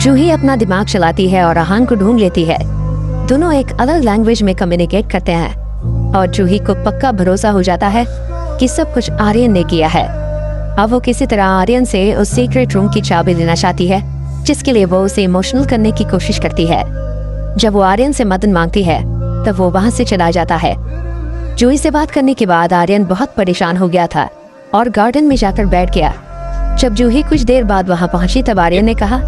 जूही अपना दिमाग चलाती है और आहान को ढूंढ लेती है। दोनों एक अलग लैंग्वेज में कम्युनिकेट करते हैं और जूही को पक्का भरोसा हो जाता है कि सब कुछ आर्यन ने किया है। अब वो किसी तरह आर्यन से उस सीक्रेट रूम की चाबी लेना चाहती है, जिसके लिए वो उसे इमोशनल करने की कोशिश करती है। जब वो आर्यन से मदद मांगती है तब वो वहाँ से चला जाता है। जूही से बात करने के बाद आर्यन बहुत परेशान हो गया था और गार्डन में जाकर बैठ गया। जब जूही कुछ देर बाद वहाँ पहुंची तब आर्यन ने कहा,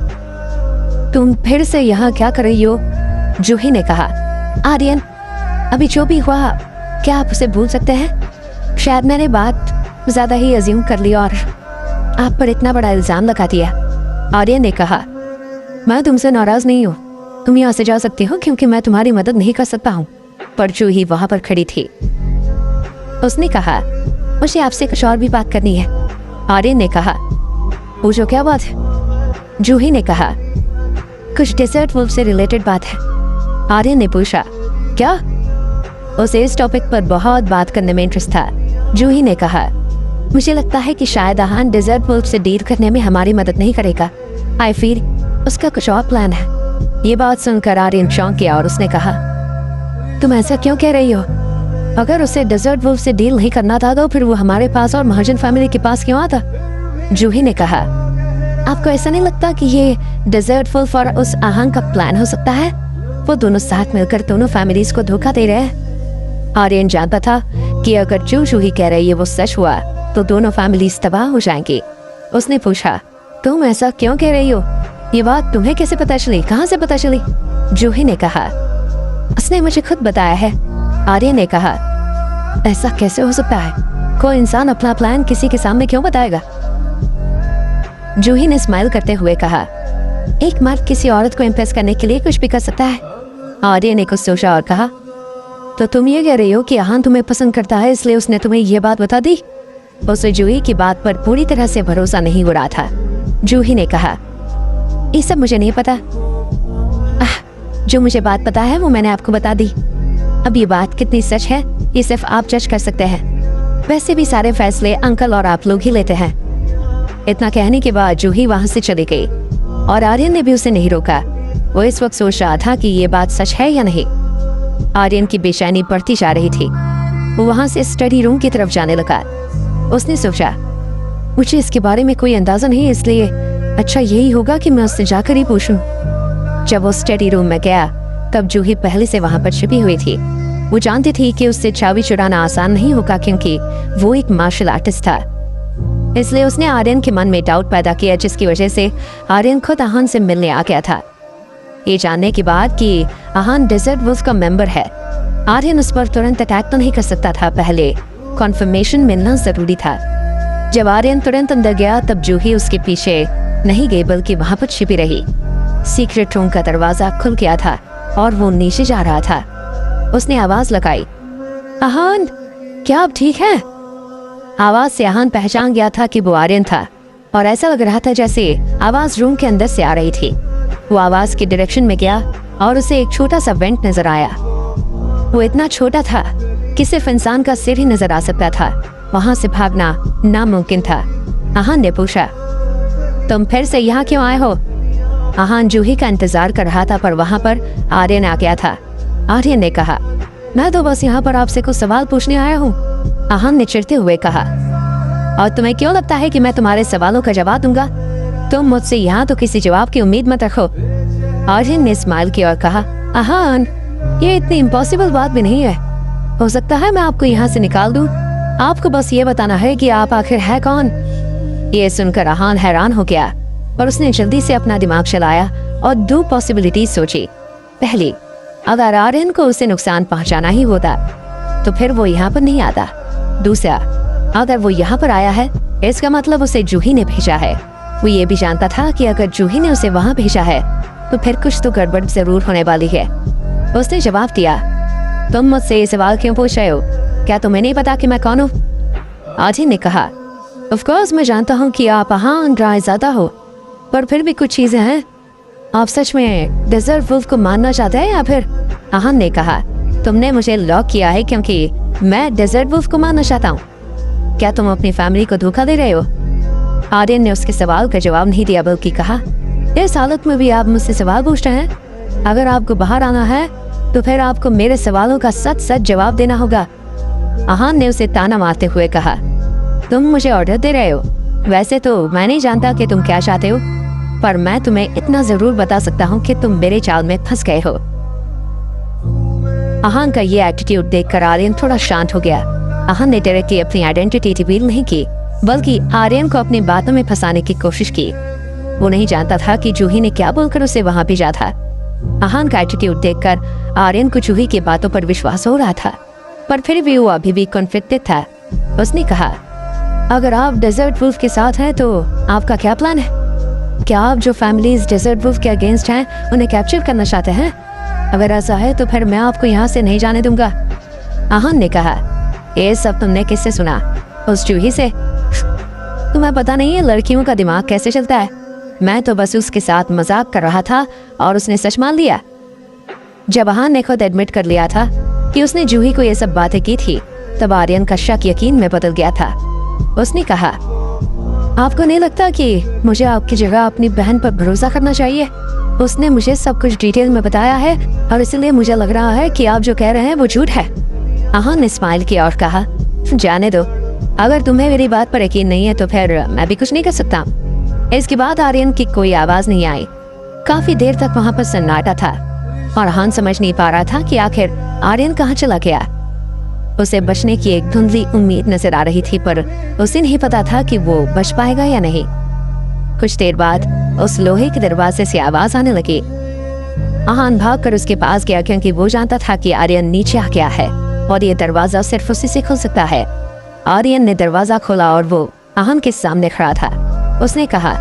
तुम फिर से यहाँ क्या कर रही हो? जूही ने कहा, आर्यन, अभी जो भी हुआ क्या आप उसे भूल सकते हैं? शायद मैंने बात ज्यादा ही अज्यूम कर ली और आप पर इतना बड़ा इल्जाम लगा दिया। आर्यन ने कहा, मैं तुमसे नाराज नहीं हूँ, तुम यहाँ से जा सकती हो क्योंकि मैं तुम्हारी मदद नहीं कर सकता हूँ। पर जूही वहाँ पर खड़ी थी। उसने कहा, मुझे आपसे कुछ और भी बात करनी है। आर्यन ने कहा, पूछो क्या बात है? जूही ने कहा, कुछ डेजर्ट वुल्फ से रिलेटेड बात है। आर्यन ने पूछा, क्या? उसे इस टॉपिक पर बहुत बात करने में इंटरेस्ट था। जूही ने कहा, मुझे लगता है कि शायद आहान डेजर्ट वुल्फ से डील करने में हमारी मदद नहीं करेगा। आई फील उसका कुछ और प्लान है। ये बात सुनकर आर्यन चौंक गया और उसने कहा, तुम ऐसा क्यों कह रही हो? अगर उसे डेजर्ट वुल्फ से डील नहीं करना था तो फिर वो हमारे पास और महाजन फैमिली के पास क्यों आता? जूही ने कहा, आपको ऐसा नहीं लगता कि ये डेजर्ट वुल्फ और उस आहान का प्लान हो सकता है? वो दोनों साथ मिलकर दोनों फैमिलीज को धोखा दे रहे हैं। आर्यन जानता था कि अगर जो जूही कह रही है वो सच हुआ तो दोनों फैमिलीज तबाह हो जाएंगी। उसने पूछा, तुम ऐसा क्यों कह रही हो? ये बात तुम्हें कैसे पता चली? कहाँ से पता चली? जूही ने कहा, उसने मुझे खुद बताया है। आर्यन ने कहा, ऐसा कैसे हो सकता है? कोई इंसान अपना प्लान किसी के सामने क्यों बताएगा? जूही ने स्माइल करते हुए कहा, एक मर्द किसी औरत को इम्प्रेस करने के लिए कुछ भी कर सकता है। आर्यन ने कुछ सोचा और कहा, तो तुम ये कह रही हो कि आहान तुम्हें पसंद करता है इसलिए उसने तुम्हें ये बात बता दी? उसे जूही की बात पर पूरी तरह से भरोसा नहीं हो रहा था। जूही ने कहा, ये सब मुझे नहीं पता। जो मुझे बात पता है वो मैंने आपको बता दी। अब ये बात कितनी सच है ये सिर्फ आप जज कर सकते हैं। वैसे भी सारे फैसले अंकल और आप लोग ही लेते हैं। इतना कहने के बाद जूही वहां से चली गई और आर्यन ने भी उसे नहीं रोका। वो इस वक्त सोच रहा था कि ये बात सच है या नहीं। आर्यन की बेचैनी बढ़ती जा रही थी। वो वहां से स्टडी रूम की तरफ जाने लगा। उसने सोचा, मुझे इसके बारे में कोई अंदाजा नहीं, इसलिए अच्छा यही होगा कि मैं उससे जाकर ही पूछूं। जब वो स्टडी रूम में गया तब जूही पहले से वहां पर छिपी हुई थी। वो जानती थी कि उससे चाबी चुराना आसान नहीं होगा क्योंकि वो एक मार्शल आर्टिस्ट था। इसलिए उसने आर्यन के मन में डाउट पैदा किया, जिसकी वजह से आर्यन खुद आहान से मिलने आ गया था। ये जानने के बाद कि आहान डेजर्ट वुल्फ का मेंबर है, आर्यन उस पर तुरंत अटैक तो नहीं कर सकता था। पहले कॉन्फर्मेशन मिलना जरूरी था। जब आर्यन तुरंत अंदर गया तब जूही उसके पीछे नहीं गई बल्कि वहां पर छिपी रही। सीक्रेट रूम का दरवाजा खुल गया था और वो नीचे जा रहा था। उसने आवाज लगाई, आहान, क्या आप ठीक है? आवाज से आहान पहचान गया था कि वो आर्यन था और ऐसा लग रहा था जैसे आवाज रूम के अंदर से आ रही थी। वो आवाज की डायरेक्शन में गया और उसे एक छोटा सा वेंट नजर आया। वो इतना छोटा था कि सिर्फ इंसान का सिर ही नजर आ सकता था। वहां से भागना नामुमकिन था। आहान ने पूछा, तुम फिर से यहाँ क्यों आए हो? आहान जूही का इंतजार कर रहा था पर वहाँ पर आर्यन आ गया था। आर्यन ने कहा, मैं तो बस यहाँ पर आपसे कुछ सवाल पूछने आया हूँ। आहान ने चिढ़ते हुए कहा, और तुम्हें क्यों लगता है कि मैं तुम्हारे सवालों का जवाब दूंगा? तुम मुझसे यहाँ तो किसी जवाब की उम्मीद मत रखो। आर्यन ने स्माइल किया और कहा, आहान, ये इतनी इम्पॉसिबल बात भी नहीं है। हो सकता है मैं आपको यहाँ से निकाल दूं। आपको बस ये बताना है कि आप आखिर है कौन। ये सुनकर आहान हैरान हो गया और उसने जल्दी से अपना दिमाग चलाया और दो पॉसिबिलिटी सोची। पहली, अगर आर्यन को उसे नुकसान पहुंचाना ही होता तो फिर वो यहाँ पर नहीं आता। दूसरा, अगर वो यहाँ पर आया है इसका मतलब उसे जूही ने भेजा है। वो ये भी जानता था कि अगर जूही ने उसे वहाँ भेजा है तो फिर कुछ तो गड़बड़ जरूर होने वाली है। उसने जवाब दिया, तुम मुझसे ये सवाल क्यों पूछ रहे हो? क्या तुम्हें नहीं पता कि मैं कौन हूँ? आर्यन ने कहा, ऑफ कोर्स मैं जानता हूँ कि आप आहान रायज़ादा हो, पर फिर भी कुछ चीजें हैं। आप सच में डेजर्ट वुल्फ को मारना चाहते हैं या फिर? आहान ने कहा, तुमने मुझे लॉक किया है क्योंकि मैं डेजर्ट वुल्फ को मारना चाहता हूँ। क्या तुम अपनी फैमिली को धोखा दे रहे हो? आर्यन ने उसके सवाल का जवाब नहीं दिया बल्कि कहा, इस हालत में भी आप मुझसे सवाल पूछ रहे हैं? अगर आपको बाहर आना है तो फिर आपको मेरे सवालों का सच सच जवाब देना होगा। आहान ने उसे ताना मारते हुए कहा, तुम मुझे ऑर्डर दे रहे हो? वैसे तो मैं नहीं जानता कि तुम क्या चाहते हो, पर मैं तुम्हें इतना जरूर बता सकता हूँ कि तुम मेरे जाल में फंस गए हो। आहान का ये एटीट्यूड देखकर आर्यन थोड़ा शांत हो गया। आहान ने डायरेक्टली अपनी आइडेंटिटी रिवील नहीं की, बल्कि आर्यन को अपनी बातों में फंसाने की कोशिश की। वो नहीं जानता था कि जूही ने क्या बोलकर उसे वहां भेजा था। आहान का एटीट्यूड देखकर आर्यन को जूही की बातों पर विश्वास हो रहा था, पर फिर भी वो अभी भी कॉन्फ्लिक्टेड था। उसने कहा, अगर आप डेजर्ट वुल्फ के साथ हैं तो आपका क्या प्लान है? क्या आप जो फैमिलीज डेजर्ट वुल्फ के अगेंस्ट हैं उन्हें कैप्चर करना चाहते हैं? अगर ऐसा है तो फिर मैं आपको यहाँ से नहीं जाने दूंगा। आहान ने कहा, ये सब तुमने किससे सुना? उस जूही से? तुम्हें पता नहीं है लड़कियों का दिमाग कैसे चलता है। मैं तो बस उसके साथ मजाक कर रहा था और उसने सच मान लिया। जब आहान ने खुद एडमिट कर लिया था कि उसने जूही को ये सब बातें की थी, तब आर्यन का शक यकीन में बदल गया था। उसने कहा, आपको नहीं लगता कि मुझे आपकी जगह अपनी बहन पर भरोसा करना चाहिए? उसने मुझे सब कुछ डिटेल में बताया है और इसलिए मुझे लग रहा है कि आप जो कह रहे हैं वो झूठ है। आहान ने स्माइल किया और कहा, जाने दो, अगर तुम्हें मेरी बात पर यकीन नहीं है तो फिर मैं भी कुछ नहीं कर सकता। इसके बाद आर्यन की कोई आवाज नहीं आई। काफी देर तक वहाँ पर सन्नाटा था और आहान समझ नहीं पा रहा था कि आखिर आर्यन कहाँ चला गया। उसे बचने की एक धुंधली उम्मीद नजर आ रही थी, पर उसे नहीं पता था कि वो बच पाएगा या नहीं। कुछ देर बाद उस लोहे के दरवाजे से आवाज आने लगी। आहान भागकर उसके पास गया, क्योंकि वो जानता था कि आर्यन नीचे आ गया है और ये दरवाजा सिर्फ उसी से खुल सकता है। आर्यन ने दरवाजा खोला और वो आहान के सामने खड़ा था। उसने कहा,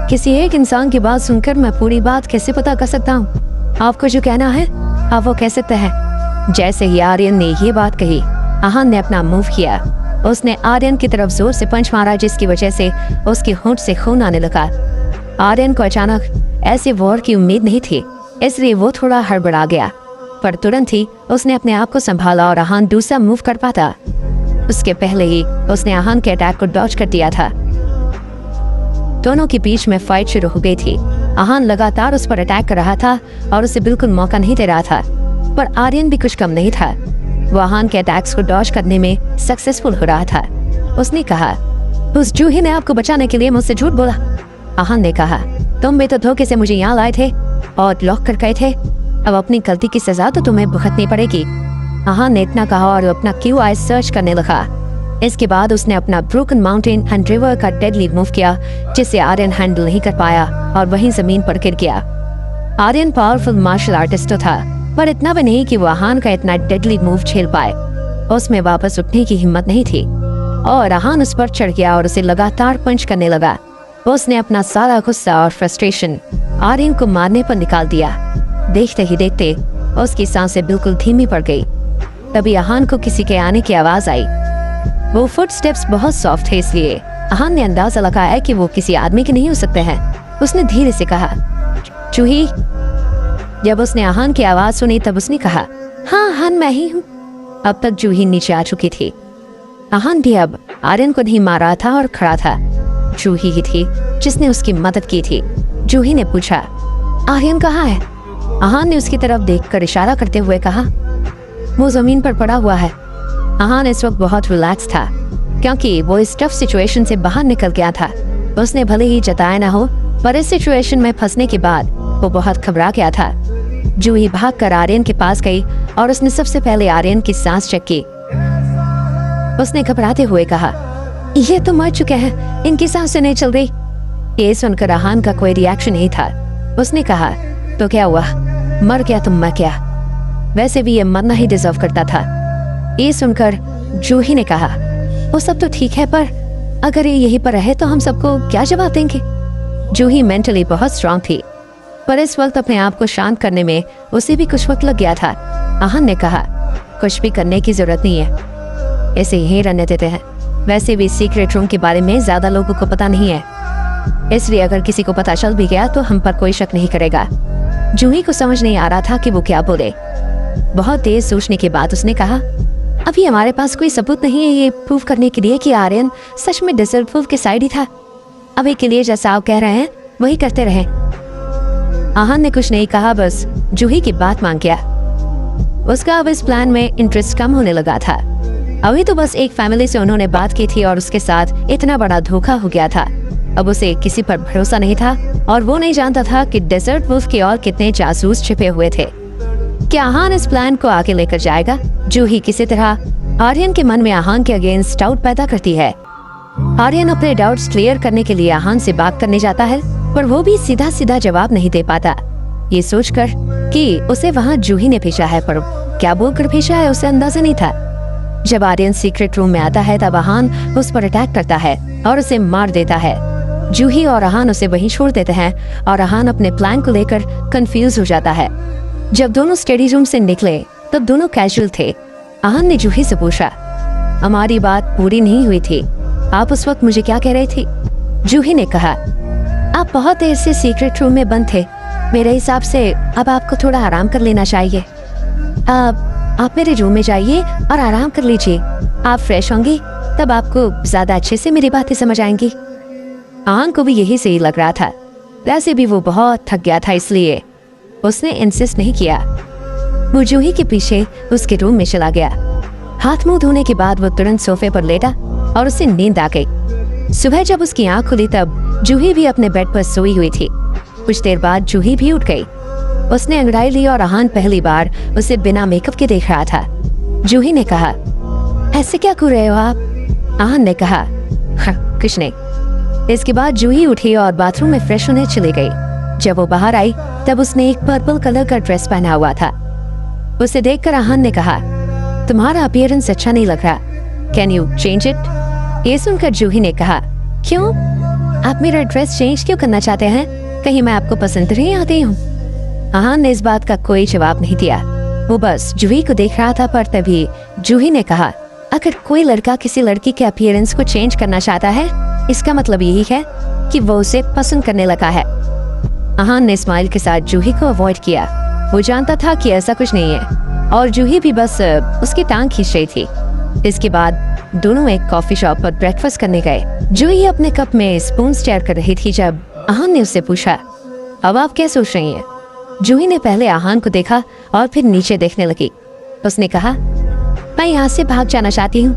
किसी एक इंसान की बात सुनकर मैं पूरी बात कैसे पता कर सकता हूँ? आपको जो कहना है आप वो कह सकते हैं। जैसे ही आर्यन ने ये बात कही, आहान ने अपना मूव किया। उसने आर्यन की तरफ जोर से पंच मारा, जिसकी वजह से उसकी होंठ से खून आने लगा। आर्यन को अचानक ऐसे वॉर की उम्मीद नहीं थी, इसलिए वो थोड़ा हड़बड़ा गया, पर तुरंत ही उसने अपने आप को संभाला और आहान दूसरा मूव कर पाता। उसके पहले ही उसने आहान के अटैक को डॉज कर दिया था। दोनों के बीच में फाइट शुरू हो गई थी। आहान लगातार उस पर अटैक कर रहा था और उसे बिल्कुल मौका नहीं दे रहा था, पर आर्यन भी कुछ कम नहीं था। वो आहान के अटैक्स को डॉज करने में सक्सेसफुल हो रहा था। उसने कहा, उस जूही ने आपको बचाने के लिए मुझसे झूठ बोला। आहान ने कहा, तुम भी तो धोखे से मुझे यहाँ लाए थे और लॉक कर गए थे। अब अपनी गलती की सजा तो तुम्हें भुगतनी पड़ेगी। आहान ने इतना कहा और अपना QI सर्च करने लगा। इसके बाद उसने अपना ब्रोकन माउंटेन एंड रिवर का डेडली मूव किया, जिसे आर्यन हैंडल नहीं कर पाया और वहीं जमीन पर गिर गया। आर्यन पावरफुल मार्शल आर्टिस्ट तो था, पर इतना भी नहीं कि वो आहान का इतना डेडली मूव झेल पाए। उसमें वापस उठने की हिम्मत नहीं थी और आहान उस पर चढ़ गया और उसे लगातार पंच करने लगा। उसने अपना सारा गुस्सा और फ्रस्ट्रेशन आर्यन को मारने पर निकाल दिया। देखते ही देखते उसकी सांसें बिल्कुल धीमी पड़ गई। तभी आहान को किसी के आने की आवाज आई। वो फुटस्टेप्स बहुत सॉफ्ट थे, इसलिए आहान ने अंदाजा लगाया कि वो किसी आदमी के नहीं हो सकते हैं। उसने धीरे से कहा, जूही। जब उसने आहान की आवाज सुनी तब उसने कहा, हाँ आहान मैं ही हूँ। अब तक जूही नीचे आ चुकी थी। आहान भी अब आर्यन को नहीं मार रहा था और खड़ा था। जूही ही थी जिसने उसकी मदद की थी। जूही ने पूछा, आर्यन कहाँ है? आहान ने उसकी तरफ देखकर इशारा करते हुए कहा, वो जमीन पर पड़ा हुआ है। आहान इस वक्त बहुत रिलैक्स था, क्योंकि वो इस टफ सिचुएशन से बाहर निकल गया था। उसने भले ही जताया ना हो, पर इस सिचुएशन में फंसने के बाद वो बहुत घबरा गया था। जूही भागकर आर्यन के पास गई और उसने सबसे पहले आर्यन की सांस चेक की। उसने घबराते हुए कहा, ये तो मर चुके हैं, इनकी सांसें नहीं चल रही। ये सुनकर आहान का कोई रिएक्शन नहीं था। उसने कहा, तो क्या हुआ? मर गया तो मर गया, वैसे भी ये मरना ही डिजर्व करता था। ये सुनकर जूही ने कहा, वो सब तो ठीक है, पर अगर ये यहीं पर रहे तो हम सबको क्या जवाब देंगे? जूही मेंटली बहुत स्ट्रांग थी, पर इस वक्त अपने आप को शांत करने में उसे भी कुछ वक्त लग गया था। आहान ने कहा, कुछ भी करने की जरूरत नहीं है, ऐसे यहीं रहने देते हैं। वैसे भी सीक्रेट रूम के बारे में ज्यादा लोगों को पता नहीं है, इसलिए अगर किसी को पता चल भी गया तो हम पर कोई शक नहीं करेगा। जूही को समझ नहीं आ रहा था कि वो क्या बोले। बहुत तेज सोचने के बाद उसने कहा, अभी हमारे पास कोई सबूत नहीं है ये प्रूव करने के लिए कि आर्यन सच में डेजर्ट वुल्फ के साइड ही था। अभी के लिए जैसा आप कह रहे हैं वही करते रहे। आहान ने कुछ नहीं कहा, बस जूही की बात मान गया। उसका अब इस प्लान में इंटरेस्ट कम होने लगा था। अभी तो बस एक फैमिली से उन्होंने बात की थी और उसके साथ इतना बड़ा धोखा हो गया था। अब उसे किसी पर भरोसा नहीं था और वो नहीं जानता था कि डेजर्ट वुल्फ के और कितने जासूस छिपे हुए थे। क्या आहान इस प्लान को आगे लेकर जाएगा? जूही किसी तरह आर्यन के मन में आहान के अगेंस्ट डाउट पैदा करती है। आर्यन अपने डाउट्स क्लियर करने के लिए आहान से बात करने जाता है, पर वो भी सीधा सीधा जवाब नहीं दे पाता। ये सोचकर कि उसे वहाँ जूही ने भेजा है, पर क्या बोलकर भेजा है उसे अंदाजा नहीं था। जब आर्यन सीक्रेट रूम में आता है तब आहान उस पर अटैक करता है और उसे मार देता है। जूही और आहान उसे वहीं छोड़ देते हैं और आहान अपने प्लान को लेकर कंफ्यूज हो जाता है। जब दोनों स्टडी रूम से निकले तब दोनों कैजुअल थे। आहान ने जूही से पूछा, हमारी बात पूरी नहीं हुई थी, आप उस वक्त मुझे क्या कह रही थी? जूही ने कहा, आप बहुत देर से सीक्रेट रूम में बंद थे, मेरे हिसाब से अब आपको थोड़ा आराम कर लेना चाहिए। आप मेरे रूम में जाइए और आराम कर लीजिए। आप फ्रेश होंगी तब आपको ज्यादा अच्छे से मेरी बातें समझ आएंगी। आहान को भी यही सही लग रहा था। वैसे भी वो बहुत थक गया था, इसलिए उसने इंसिस्ट नहीं किया। वो जूही के पीछे उसके रूम में चला गया। हाथ मुंह धोने के बाद वो तुरंत सोफे पर लेटा और उसे नींद आ गई। सुबह जब उसकी आंख खुली तब जूही भी अपने बेड पर सोई हुई थी। कुछ देर बाद जूही भी उठ गई। उसने अंगड़ाई ली और आहान पहली बार उसे बिना मेकअप के देख रहा था। जूही ने कहा, ऐसे क्या कर रहे हो आप? आहान ने कहा, कुछ नहीं। इसके बाद जूही उठी और बाथरूम में फ्रेश होने चली गई। जब वो बाहर आई तब उसने एक पर्पल कलर का ड्रेस पहना हुआ था। उसे देखकर आहान ने कहा, तुम्हारा अपीयरेंस अच्छा नहीं लग रहा, कैन यू चेंज इट? ये सुनकर जूही ने कहा, क्यों? आप मेरा ड्रेस चेंज क्यों करना चाहते हैं? कहीं मैं आपको पसंद नहीं आती हूँ? आहान ने इस बात का कोई जवाब नहीं दिया। वो बस जूही को देख रहा था, पर तभी जूही ने कहा, अगर कोई लड़का किसी लड़की के अपीयरेंस को चेंज करना चाहता है, इसका मतलब यही है कि वो उसे पसंद करने लगा है। आहान ने स्माइल के साथ जूही को अवॉइड किया। वो जानता था कि ऐसा कुछ नहीं है और जूही भी बस उसकी टांग खींच रही थी। इसके बाद दोनों एक कॉफी शॉप पर ब्रेकफास्ट करने गए। जूही अपने कप में स्पून स्टेयर कर रही थी जब आहान ने उससे पूछा, अब आप क्या सोच रही हैं? जूही ने पहले आहान को देखा और फिर नीचे देखने लगी। उसने कहा, मैं यहाँ से भाग जाना चाहती हूँ।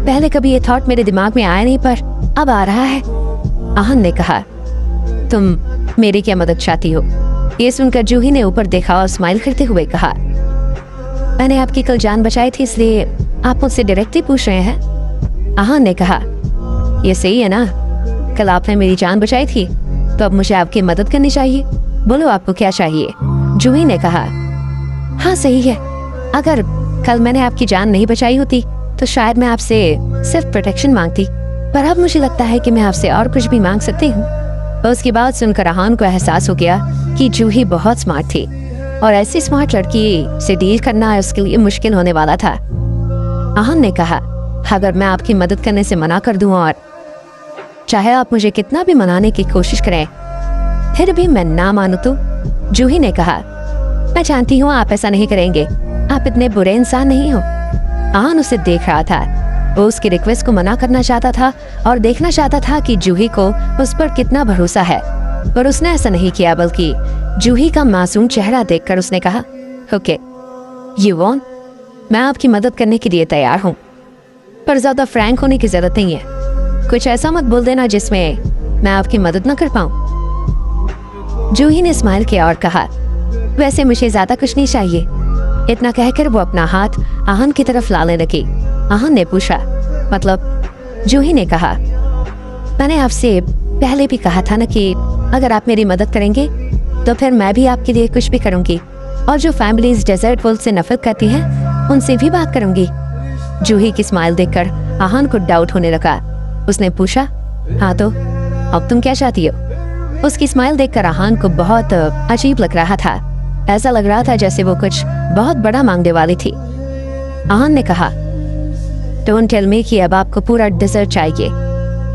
पहले कभी ये थॉट मेरे दिमाग में आया नहीं, पर अब आ रहा है। आहान ने कहा, तुम मेरी क्या मदद चाहती हो? ये सुनकर जूही ने ऊपर देखा और स्माइल करते हुए कहा, मैंने आपकी कल जान बचाई थी, इसलिए आप मुझसे डायरेक्टली पूछ रहे हैं? आहान ने कहा, ये सही है ना? कल आपने मेरी जान बचाई थी, तो अब मुझे आपकी मदद करनी चाहिए। बोलो आपको क्या चाहिए? जूही ने कहा, हाँ सही है। अगर कल मैंने आपकी जान नहीं बचाई होती तो शायद मैं आपसे सिर्फ प्रोटेक्शन मांगती, पर अब मुझे लगता है कि मैं आपसे और कुछ भी मांग सकती हूँ। उसकी बात सुनकर आहान को एहसास हो गया कि जूही बहुत स्मार्ट थी और ऐसी स्मार्ट लड़की से डील करना उसके लिए मुश्किल होने वाला था। आहान ने कहा, अगर मैं आपकी मदद करने से मना कर दूं और चाहे आप मुझे कितना भी मनाने की कोशिश करें फिर भी मैं ना मानूं तो? जूही ने कहा, मैं जानती हूँ आप ऐसा नहीं करेंगे, आप इतने बुरे इंसान नहीं हो। आहान उसे देख रहा था। वो उसकी रिक्वेस्ट को मना करना चाहता था और देखना चाहता था कि जूही को उस पर कितना भरोसा है, पर उसने ऐसा नहीं किया, बल्कि जूही का मासूम चेहरा देखकर उसने कहा, ओके यू वॉन्ट, मैं आपकी मदद करने के लिए तैयार हूँ, पर ज्यादा फ्रैंक होने की जरूरत नहीं है। कुछ ऐसा मत बोल देना जिसमें मैं आपकी मदद न कर पाऊँ। जूही ने स्माइल किया और कहा, वैसे मुझे ज्यादा कुछ नहीं चाहिए। इतना कहकर वो अपना हाथ आहान की तरफ लाने लगी। आहान ने पूछा, मतलब? जूही ने कहा, मैंने आपसे पहले भी कहा था ना कि अगर आप मेरी मदद करेंगे तो फिर मैं भी आपके लिए कुछ भी करूंगी, और जो फैमिलीज डेजर्ट वुल्फ से नफरत करती हैं उनसे भी बात करूंगी। जूही की स्माइल देखकर आहान को डाउट होने लगा। उसने पूछा, हाँ तो अब तुम क्या चाहती हो? उसकी स्माइल देखकर आहान को बहुत अजीब लग रहा था। ऐसा लग रहा था जैसे वो कुछ बहुत बड़ा मांगने वाली थी। आहान ने कहा, डोंट टेल मी कि अब आपको पूरा डेजर्ट चाहिए।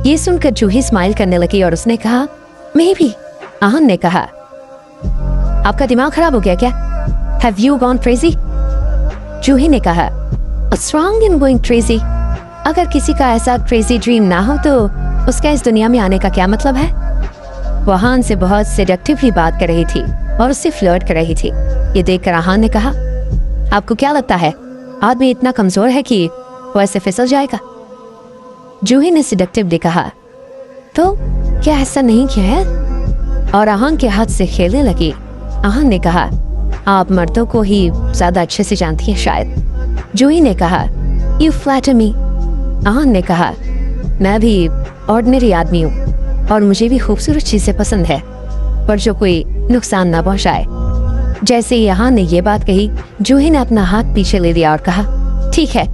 ये सुनकर जूही स्माइल करने लगी और उसने कहा, मैं भी। आहान ने कहा, आपका दिमाग खराब हो गया क्या? Have you gone crazy? Juhi ने कहा, what's wrong in going crazy? अगर किसी का ऐसा क्रेजी ड्रीम ना हो तो उसका इस दुनिया में आने का क्या मतलब है? वो आहान से बहुत सेडक्टिवली बात कर रही थी और उससे फ्लर्ट कर रही थी। ये देखकर आहान ने कहा, आपको क्या लगता है आदमी इतना कमजोर है कि वो ऐसे फिसल जाएगा? जूही ने सेडक्टिवली कहा, तो क्या ऐसा नहीं किया है? और आहान के हाथ से खेलने लगी। आहान ने कहा, आप मर्दों को ही ज्यादा अच्छे से जानती हैं शायद। जूही ने कहा, यू फ्लैटर मी। आहान ने कहा, मैं भी ऑर्डिनरी आदमी हूँ और मुझे भी खूबसूरत चीजें पसंद है, पर जो कोई नुकसान ना पहुंचाए। जैसे ही आहान ने ये बात कही, जूही ने अपना हाथ पीछे ले लिया और कहा, ठीक है,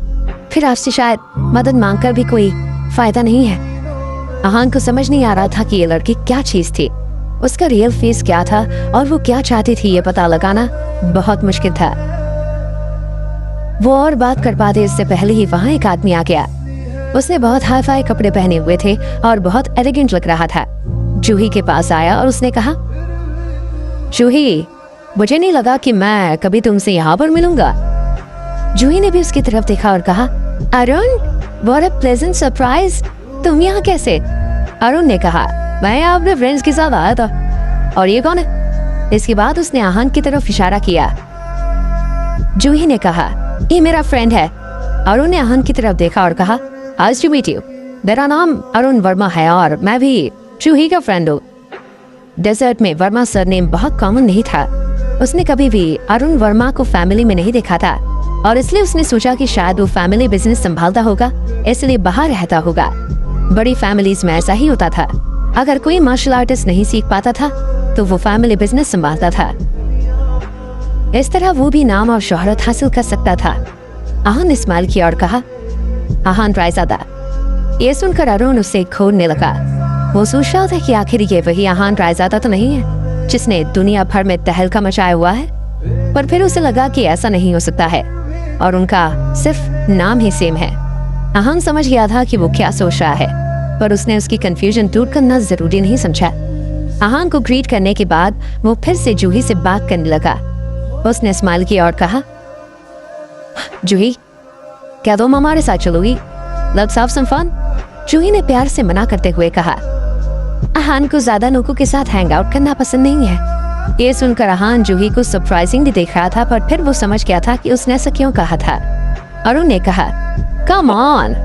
फिर आपसे शायद मदद मांगकर भी कोई फायदा नहीं है। आहान को समझ नहीं आ रहा था कि ये लड़की क्या चीज थी, उसका रियल फेस क्या था और वो क्या चाहती थी, ये पता लगाना बहुत मुश्किल था। वो और बात कर पाते इससे पहले ही वहाँ एक आदमी आ गया। उसने बहुत हाई फाई कपड़े पहने हुए थे और बहुत एलिगेंट लग रहा था। जूही के पास आया और उसने कहा, जूही, मुझे नहीं लगा कि मैं कभी तुमसे यहाँ पर मिलूंगा। जूही ने भी उसकी तरफ देखा और कहा, Arun, what a pleasant surprise, तुम यहाँ कैसे? अरुण ने कहा, मैं अपने फ्रेंड्स के साथ आया था। और ये कौन है? इसके बाद उसने आहान की तरफ इशारा किया। जूही ने कहा, ये मेरा फ्रेंड है। अरुण ने आहान की तरफ देखा और कहा, नाइस टू मीट यू, मेरा नाम अरुण वर्मा है और मैं भी जूही का फ्रेंड हूँ। डेजर्ट में वर्मा सरनेम बहुत कॉमन नहीं था। उसने कभी भी अरुण वर्मा को फैमिली में नहीं देखा था और इसलिए उसने सोचा कि शायद वो फैमिली बिजनेस संभालता होगा, इसलिए बाहर रहता होगा। बड़ी फैमिलीज में ऐसा ही होता था, अगर कोई मार्शल आर्टिस्ट नहीं सीख पाता था तो वो फैमिली बिजनेस संभालता था। इस तरह वो भी नाम और शोहरत हासिल कर सकता था। आहान ने स्माइल किया और कहा, आहान रायजादा। ये सुनकर अरुण उससे खोदने लगा। वो सोच रहा था कि आखिर ये वही आहान रायजादा तो नहीं है जिसने दुनिया भर में तहलका मचाया हुआ है, पर फिर उसे लगा कि ऐसा नहीं हो सकता है और उनका सिर्फ नाम ही सेम है। आहान समझ गया था कि वो क्या सोच रहा है, पर उसने उसकी कंफ्यूजन दूर करना जरूरी नहीं समझा। आहान को ग्रीट करने के बाद वो फिर से जूही से बात करने लगा। उसने स्माइल किया और कहा, जूही, क्या तुम हमारे साथ चलोगी? Let's have some fun. Juhi ने प्यार से मना करते हुए कहा। आहान को ज्यादा लोगों के साथ हैंग आउट करना पसंद नहीं है। ये सुनकर आहान जूही को सरप्राइजिंगली देख रहा था, पर फिर वो समझ गया था कि उसने ऐसा क्यों कहा था। अरुण ने कहा, कम ऑन,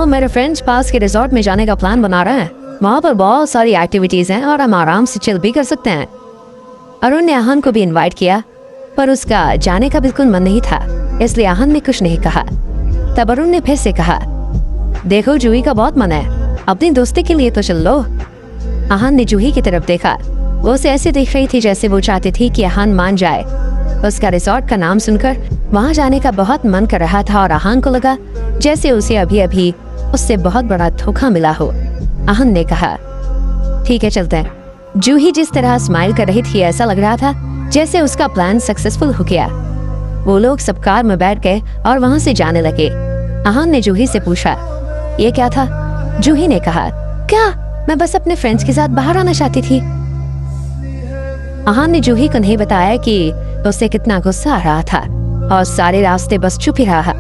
मेरे फ्रेंड्स पास के रिजॉर्ट में जाने का प्लान बना रहे हैं। वहाँ पर बहुत सारी एक्टिविटीज हैं और हम आराम से चिल भी कर सकते हैं। अरुण ने आहान को भी इनवाइट किया, पर उसका जाने का बिल्कुल मन नहीं था, इसलिए आहान ने कुछ नहीं कहा। तब अरुण ने फिर से कहा, देखो जूही का बहुत मन है, अपनी दोस्ती के लिए तो चल लो। आहान ने जूही की तरफ देखा। वो उसे ऐसे देख रही थी जैसे वो चाहती थी कि आहान मान जाए। उसका रिजॉर्ट का नाम सुनकर वहाँ जाने का बहुत मन कर रहा था और आहान को लगा जैसे उसे अभी अभी उससे बहुत बड़ा धोखा मिला हो। आहान ने कहा, ठीक है, चलते हैं। जूही जिस तरह स्माइल कर रही थी, ऐसा लग रहा था जैसे उसका प्लान सक्सेसफुल हो गया। वो लोग सब कार में बैठ गए और वहाँ से जाने लगे। आहान ने जूही से पूछा, ये क्या था? जूही ने कहा, क्या, मैं बस अपने फ्रेंड्स के साथ बाहर आना चाहती थी। आहान ने जूही को नहीं बताया कि उससे कितना गुस्सा आ रहा था और सारे रास्ते बस चुप ही रहा।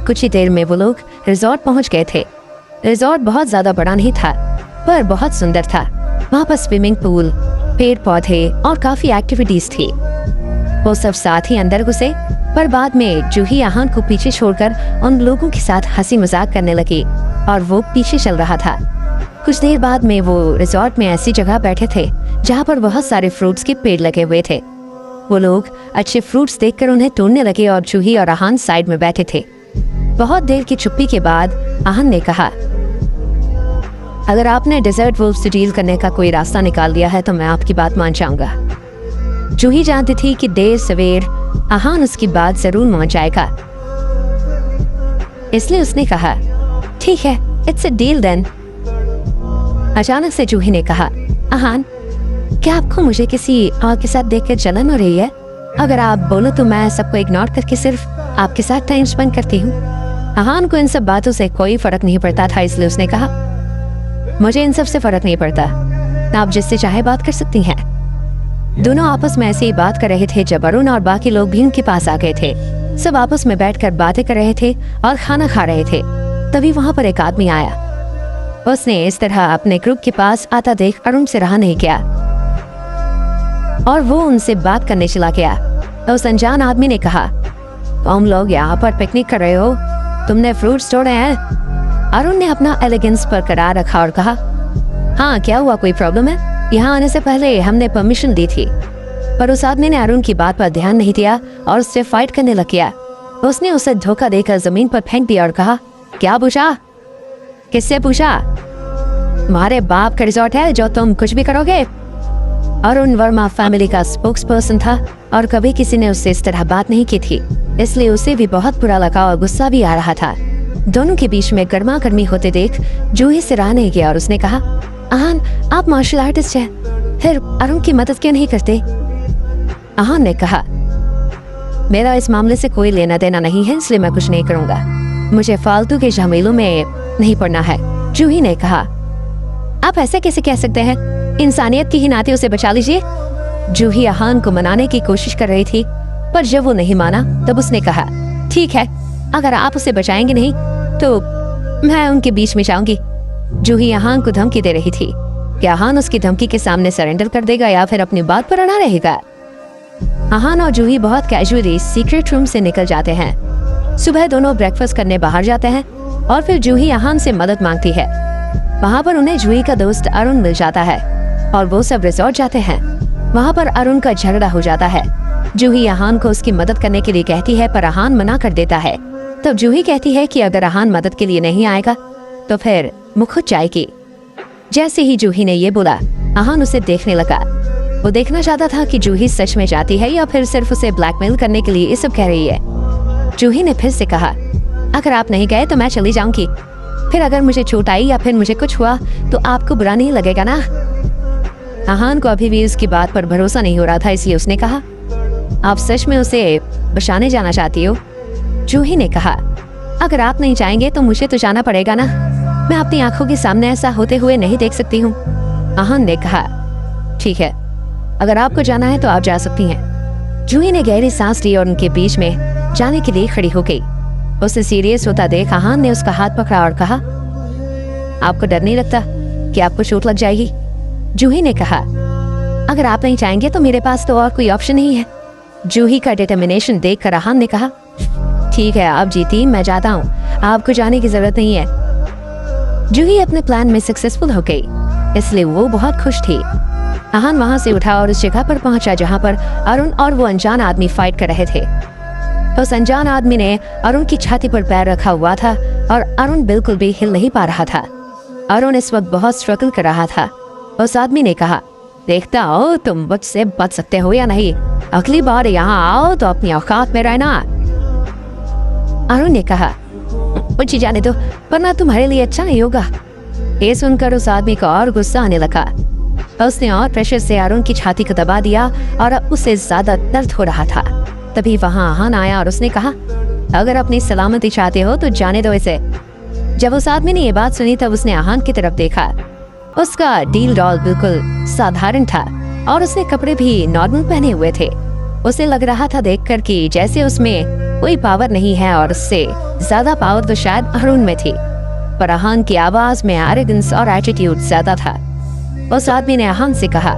कुछ ही देर में वो लोग रिजॉर्ट पहुंच गए थे। रिजॉर्ट बहुत ज्यादा बड़ा नहीं था, पर बहुत सुंदर था। वहाँ पर स्विमिंग पूल, पेड़ पौधे और काफी एक्टिविटीज थी। वो सब साथ ही अंदर घुसे, पर बाद में जूही आहान को पीछे छोड़कर उन लोगों के साथ हंसी मजाक करने लगी और वो पीछे चल रहा था। कुछ देर बाद में वो रिजॉर्ट में ऐसी जगह बैठे थे जहाँ पर बहुत सारे फ्रूट्स के पेड़ लगे हुए थे। वो लोग अच्छे फ्रूट्स देखकर उन्हें तोड़ने लगे और जूही और आहान साइड में बैठे थे। बहुत देर की चुप्पी के बाद आहान ने कहा, अगर आपने डेजर्ट वुल्फ से डील करने का कोई रास्ता निकाल दिया है तो मैं आपकी बात मान जाऊंगा। जूही जानती थी कि देर सवेर आहान उसकी बात जरूर मान जाएगा, इसलिए उसने कहा, ठीक है, इट्स अ डील देन। अचानक से जूही ने कहा, आहान, क्या आपको मुझे किसी और के साथ देखकर जलन हो रही है? अगर आप बोलो तो मैं सबको इग्नोर करके सिर्फ आपके साथ टाइम स्पेंड करती हूँ। आहान को इन सब बातों से कोई फर्क नहीं पड़ता था, इसलिए उसने कहा, मुझे इन सब से फर्क नहीं पड़ता, आप जिससे चाहे बात कर सकती हैं। दोनों आपस में ऐसे ही बात कर रहे थे जब अरुण और बाकी लोग भी उनके पास आ गए थे। सब आपस में बैठकर बातें कर रहे थे और खाना खा रहे थे। तभी वहाँ पर एक आदमी आया। उसने इस तरह अपने ग्रुप के पास आता देख अरुण से रहा नहीं किया और वो उनसे बात करने चला गया। उस अनजान आदमी ने कहा, तुम लोग यहाँ पर पिकनिक कर रहे हो, तुमने फ्रूट्स तोड़े हैं? अरुण ने अपना एलिगेंस बरकरार रखा और कहा, हाँ क्या हुआ, कोई प्रॉब्लम है? यहाँ आने से पहले हमने परमिशन दी थी। पर उस आदमी ने अरुण की बात पर ध्यान नहीं दिया और उससे फाइट करने लग गया। उसने उसे धोखा देकर जमीन पर फेंक दिया और कहा, क्या पूछा? किससे पूछा? तुम्हारे बाप का रिजॉर्ट है जो तुम कुछ भी करोगे? अरुण वर्मा फैमिली का स्पोक्स पर्सन था और कभी किसी ने उससे इस तरह बात नहीं की थी, इसलिए उसे भी बहुत बुरा लगा और गुस्सा भी आ रहा था। दोनों के बीच में गर्मा गर्मी होते देख जूही से रहा नहीं गया और उसने कहा, आहान आप मार्शल आर्टिस्ट हैं, फिर अरुण की मदद क्यों नहीं करते? आहान ने कहा, मेरा इस मामले से कोई लेना देना नहीं है, इसलिए मैं कुछ नहीं करूंगा। मुझे फालतू के झमेलों में नहीं पड़ना है। जूही ने कहा, आप ऐसे कैसे कह सकते हैं? इंसानियत की ही नाते उसे बचा लीजिए। जूही आहान को मनाने की कोशिश कर रही थी, पर जब वो नहीं माना तब उसने कहा, ठीक है, अगर आप उसे बचाएंगे नहीं तो मैं उनके बीच में जाऊंगी। जूही आहान को धमकी दे रही थी कि आहान उसकी धमकी के सामने सरेंडर कर देगा या फिर अपनी बात पर अड़ा रहेगा। आहान और जूही बहुत कैजुअली सीक्रेट रूम से निकल जाते हैं। सुबह दोनों ब्रेकफास्ट करने बाहर जाते हैं और फिर जूही आहान से मदद मांगती है। वहाँ पर उन्हें जूही का दोस्त अरुण मिल जाता है और वो सब रिजॉर्ट जाते हैं। वहाँ पर अरुण का झगड़ा हो जाता है। जूही आहान को उसकी मदद करने के लिए कहती है, पर आहान मना कर देता है। तब जूही कहती है कि अगर आहान मदद के लिए नहीं आएगा तो फिर वो खुद जाएगी। जैसे ही जूही ने ये बोला, आहान उसे देखने लगा। वो देखना चाहता था कि जूही सच में जाती है या फिर सिर्फ उसे ब्लैकमेल करने के लिए ये सब कह रही है। जूही ने फिर से कहा, अगर आप नहीं गए तो मैं चली जाऊंगी, फिर अगर मुझे चोट आई या फिर मुझे कुछ हुआ तो आपको बुरा नहीं लगेगा ना? आहान को अभी भी उसकी बात पर भरोसा नहीं हो रहा था, इसलिए उसने कहा, आप सच में उसे बचाने जाना चाहती हो? जूही ने कहा, अगर आप नहीं चाहेंगे तो मुझे तो जाना पड़ेगा ना, मैं अपनी आंखों के सामने ऐसा होते हुए नहीं देख सकती हूँ। आहान ने कहा, ठीक है, अगर आपको जाना है तो आप जा सकती हैं। जूही ने गहरी सांस ली और उनके बीच में जाने के लिए खड़ी हो गई। उसे सीरियस होता देख आहान ने उसका हाथ पकड़ा और कहा, आपको डर नहीं लगता कि आपको चोट लग जाएगी? जूही ने कहा, अगर आप नहीं चाहेंगे तो मेरे पास तो और कोई ऑप्शन नहीं है। जूही का डिटर्मिनेशन देखकर आहान ने कहा, ठीक है, आप जीती, मैं जाता हूँ, आपको जाने की जरूरत नहीं है। जूही अपने प्लान में सक्सेसफुल हो गई, इसलिए वो बहुत खुश थी। आहान वहाँ से उठा और उस जगह पर पहुंचा जहाँ पर अरुण और वो अनजान आदमी फाइट कर रहे थे। उस अनजान आदमी ने अरुण की छाती पर पैर रखा हुआ था और अरुण बिल्कुल भी हिल नहीं पा रहा था। अरुण इस वक्त बहुत स्ट्रगल कर रहा था। उस आदमी ने कहा, देखता हो तुम मुझसे बच सकते हो या नहीं, अगली बार यहाँ आओ तो अपनी औकात में रहना। अरुण ने कहा, मुझे जाने दो, वरना तुम्हारे लिए अच्छा नहीं होगा। ये सुनकर उस आदमी को और गुस्सा आने लगा। उसने और प्रेशर से अरुण की छाती को दबा दिया और अब उसे ज्यादा दर्द हो रहा था। तभी वहां आहान आया और उसने कहा, अगर अपनी सलामती चाहते हो तो जाने दो इसे। जब उस आदमी ने ये बात सुनी तब उसने आहान की तरफ देखा। उसका डील डॉल बिल्कुल साधारण था और उसने कपड़े भी नॉर्मल पहने हुए थे। उसे लग रहा था देखकर कि जैसे उसमें कोई पावर नहीं है और उससे ज्यादा पावर तो शायद अरुण में थी। पर आहान की आवाज में एरोगेंस और एटीट्यूड ज्यादा था। उस आदमी ने आहान से कहा,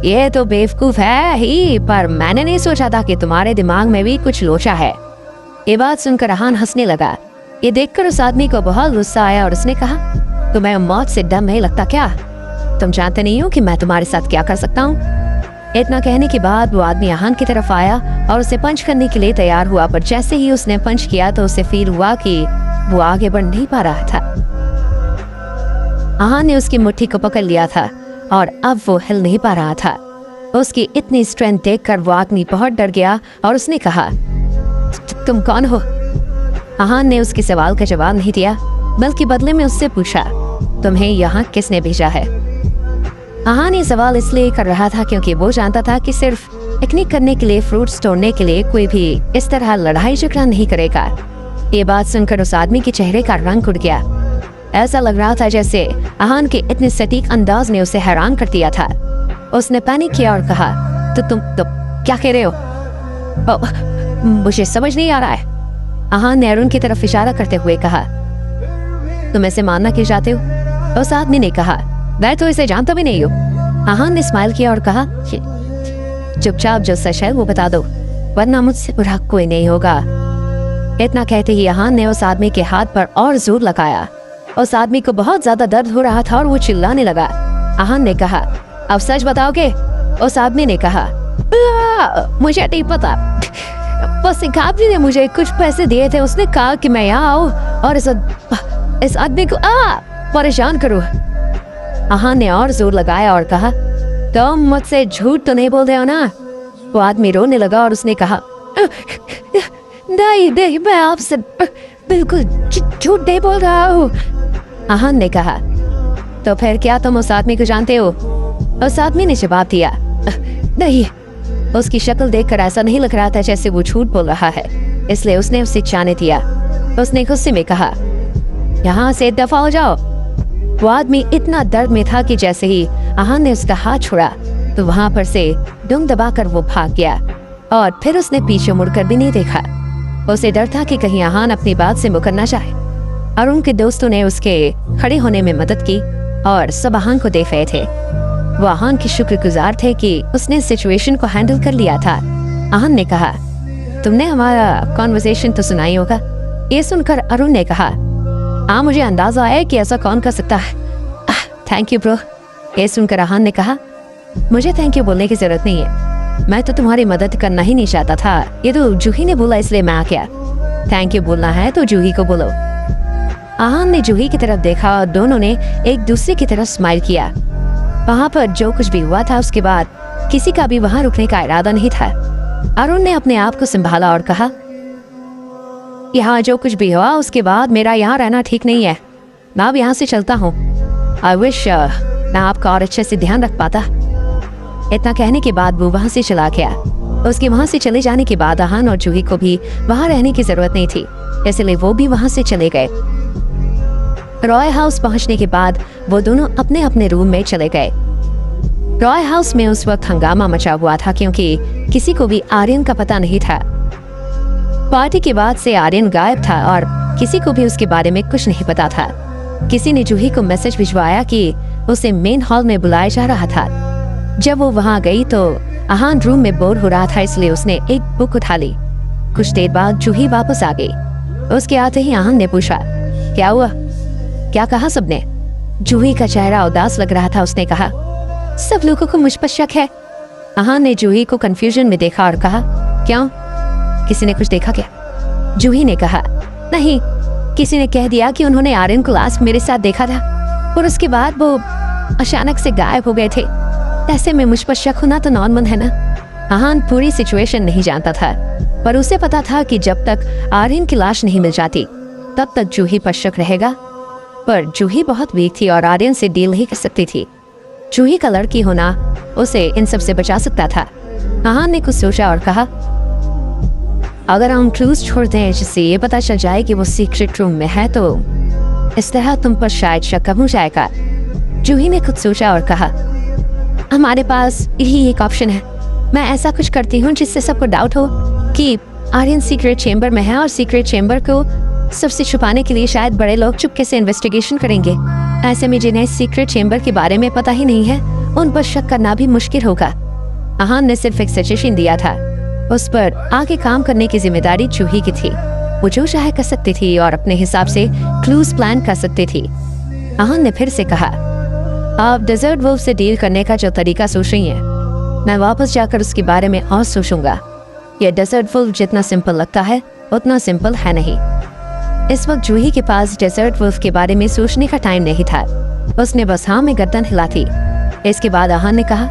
ये तो बेवकूफ है ही, पर मैंने नहीं सोचा था कि तुम्हारे दिमाग में भी कुछ लोचा है। ये बात सुनकर आहान हंसने लगा। ये देखकर उस आदमी को बहुत गुस्सा आया और उसने कहा, तुम्हें मौत से डर नहीं लगता क्या? तुम जानते नहीं हो कि मैं तुम्हारे साथ क्या कर सकता हूँ? इतना कहने के बाद वो आदमी आहान की तरफ आया और उसे पंच करने के लिए तैयार हुआ, पर जैसे ही उसने पंच किया तो उसे फील हुआ कि वो आगे बढ़ नहीं पा रहा था। आहान ने उसकी मुट्ठी को पकड़ लिया था और अब वो हिल नहीं पा रहा था। उसकी इतनी स्ट्रेंथ देखकर वो आदमी बहुत डर गया और उसने कहा, तुम कौन हो? आहान ने उसके सवाल का जवाब नहीं दिया, बल्कि बदले में उससे पूछा, तुम्हें यहाँ किसने भेजा है? आहान ये सवाल इसलिए कर रहा था क्योंकि वो जानता था कि सिर्फ पिकनिक करने के लिए, फ्रूट्स तोड़ने के लिए कोई भी इस तरह लड़ाई झगड़ा नहीं करेगा। ये बात सुनकर उस आदमी के चेहरे का रंग उड़ गया। ऐसा लग रहा था जैसे आहान के इतने सटीक अंदाज ने उसे हैरान कर दिया था। उसने पैनिक किया और कहा, तो तुम क्या कह रहे हो? मुझे समझ नहीं आ रहा है। आहान ने अरुण की तरफ इशारा करते हुए कहा, तुम ऐसे मानना क्यों चाहते हो? उस आदमी ने कहा, मैं तो इसे जानता भी नहीं हूँ। आहान ने स्माइल किया और कहा, चुपचाप जो सच है वो बता दो, वरना मुझसे बुरा कोई नहीं होगा। इतना कहते ही आहान ने उस आदमी के हाथ पर और जोर लगाया। उस आदमी को बहुत ज्यादा दर्द हो रहा था और वो चिल्लाने लगा। आहान ने कहा, अब सच बताओगे? उस आदमी ने कहा, मुझे नहीं पता, बस एक आदमी ने मुझे कुछ पैसे दिए थे, उसने कहा कि मैं यहाँ आऊँ और इस आदमी को परेशान करूँ। आहान ने और जोर लगाया और कहा, तुम मुझसे झूठ तो नहीं बोल रहे हो ना? वो आदमी रोने लगा और उसने कहा, नहीं, मैं आपसे बिल्कुल झूठ नहीं बोल रहा हूँ। आहान ने कहा, तो फिर क्या तुम उस आदमी को जानते हो? उस आदमी ने जवाब दिया, नहीं। उसकी शक्ल देखकर ऐसा नहीं लग रहा था जैसे वो झूठ बोल रहा है, इसलिए उसने उसे जाने दिया। उसने गुस्से में कहा, यहाँ से दफा हो जाओ। वो आदमी इतना दर्द में था कि जैसे ही आहान ने उसका हाथ छोड़ा तो वहां पर से दुम दबाकर वो भाग गया और फिर उसने पीछे मुड़कर भी नहीं देखा। उसे डर था कि कहीं आहान अपनी बात से मुकर ना जाए। और उनके दोस्तों ने उसके खड़े होने में मदद की और सब आहान को देख रहे थे। वो आहान के शुक्रगुजार थे कि उसने सिचुएशन को हैंडल कर लिया था। आहान ने कहा, तुमने हमारा कॉन्वर्सेशन तो सुनाई होगा। ये सुनकर अरुण ने कहा, हाँ, मुझे अंदाजा है कि ऐसा कौन कर सकता है। Thank you bro. ये सुनकर आहान ने कहा, मुझे थैंक यू बोलने की जरूरत नहीं है, मैं तो तुम्हारी मदद करना ही नहीं चाहता था। ये तो जूही ने बोला इसलिए मैं आ गया। थैंक यू बोलना है तो जूही को बोलो। आहान ने जूही की तरफ देखा और दोनों ने एक दूसरे की तरफ स्माइल किया। वहाँ पर जो कुछ भी हुआ था उसके बाद किसी का भी वहाँ रुकने का इरादा नहीं था। अरुण ने अपने आप को संभाला और कहा, यहाँ जो कुछ भी हुआ उसके बाद मेरा यहाँ रहना ठीक नहीं है, मैं अब यहाँ से चलता हूँ। आई विश मैं आपका और अच्छे से ध्यान रख पाता। इतना कहने के बाद वो वहाँ से चला गया। उसके वहाँ से चले जाने के बाद आहान और जूही को भी वहाँ रहने की जरूरत नहीं थी, इसलिए वो भी वहाँ से चले गए। रॉय हाउस पहुँचने के बाद वो दोनों अपने अपने रूम में चले गए। रॉय हाउस में उस वक्त हंगामा मचा हुआ था क्योंकि किसी को भी आर्यन का पता नहीं था। पार्टी के बाद से आर्यन गायब था और किसी को भी उसके बारे में कुछ नहीं पता था। किसी ने जूही को मैसेज भिजवाया कि उसे मेन हॉल में बुलाया जा रहा था। जब वो वहाँ गई तो आहान रूम में बोर हो रहा था, इसलिए उसने एक बुक उठा ली। कुछ देर बाद जूही वापस आ गई। उसके आते ही आहान ने पूछा, क्या हुआ? क्या कहा सबने? जूही का चेहरा उदास लग रहा था। उसने कहा, सब लोगों को मुझ पर शक है। आहान ने जूही को कंफ्यूजन में देखा और कहा, क्यों? किसी ने कुछ देखा क्या? जूही ने कहा, नहीं, किसी ने कह दिया कि उन्होंने आर्यन को लास्ट मेरे साथ देखा था और उसके बाद वो अचानक से गायब हो गए थे। ऐसे में मुझ पर शक होना तो नॉर्मल है ना। आहान पूरी सिचुएशन नहीं जानता था, पर उसे पता था कि जब तक आर्यन की लाश नहीं मिल जाती तब तक जूही पर शक रहेगा। पर जूही बहुत वीक थी और आर्यन से डील नहीं कर सकती थी। जूही का लड़की होना उसे इन सब से बचा सकता था। आहान ने कुछ सोचा और कहा, अगर हम क्लूज छोड़ दें जिससे ये पता चल जाए कि वो सीक्रेट रूम में है तो इस तरह तुम पर शायद शक कम हो जाएगा। जूही ने कुछ सोचा और कहा, हमारे पास यही एक ऑप्शन है। मैं ऐसा कुछ करती हूँ जिससे सबको डाउट हो कि आर्यन सीक्रेट चेंबर में है और सीक्रेट चेंबर को सबसे छुपाने के लिए शायद बड़े लोग चुपके से इन्वेस्टिगेशन करेंगे। ऐसे में जिन्हें सीक्रेट चेंबर के बारे में पता ही नहीं है उन पर शक करना भी मुश्किल होगा। आहान ने सिर्फ एक सजेशन दिया था, उस पर आगे काम करने की जिम्मेदारी जूही की थी। वो जो चाहे कर सकती थी और अपने हिसाब से क्लूज प्लान कर सकती थी। आहान ने फिर से कहा, आप डेजर्ट वुल्फ से डील करने का जो तरीका सोच रही हैं, मैं वापस जाकर उसके बारे में और सोचूंगा। यह डेजर्ट वुल्फ जितना सिंपल लगता है उतना सिंपल है नहीं। इस वक्त जूही के पास डेजर्ट वुल्फ के बारे में सोचने का टाइम नहीं था। उसने बस हाँ में गर्दन हिला थी। इसके बाद आहान ने कहा,